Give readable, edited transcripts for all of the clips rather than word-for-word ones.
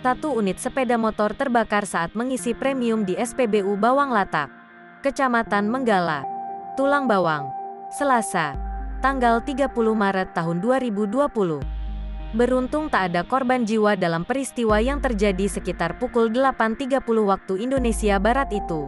Satu unit sepeda motor terbakar saat mengisi premium di SPBU Bawang Latak, Kecamatan Menggala, Tulang Bawang, Selasa, tanggal 30 Maret tahun 2020. Beruntung tak ada korban jiwa dalam peristiwa yang terjadi sekitar pukul 8.30 waktu Indonesia Barat itu.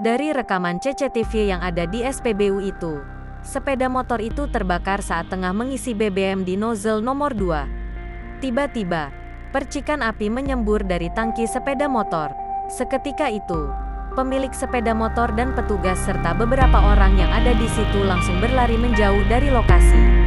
Dari rekaman CCTV yang ada di SPBU itu, sepeda motor itu terbakar saat tengah mengisi BBM di nozzle nomor 2. Tiba-tiba, percikan api menyembur dari tangki sepeda motor. Seketika itu, pemilik sepeda motor dan petugas serta beberapa orang yang ada di situ langsung berlari menjauh dari lokasi.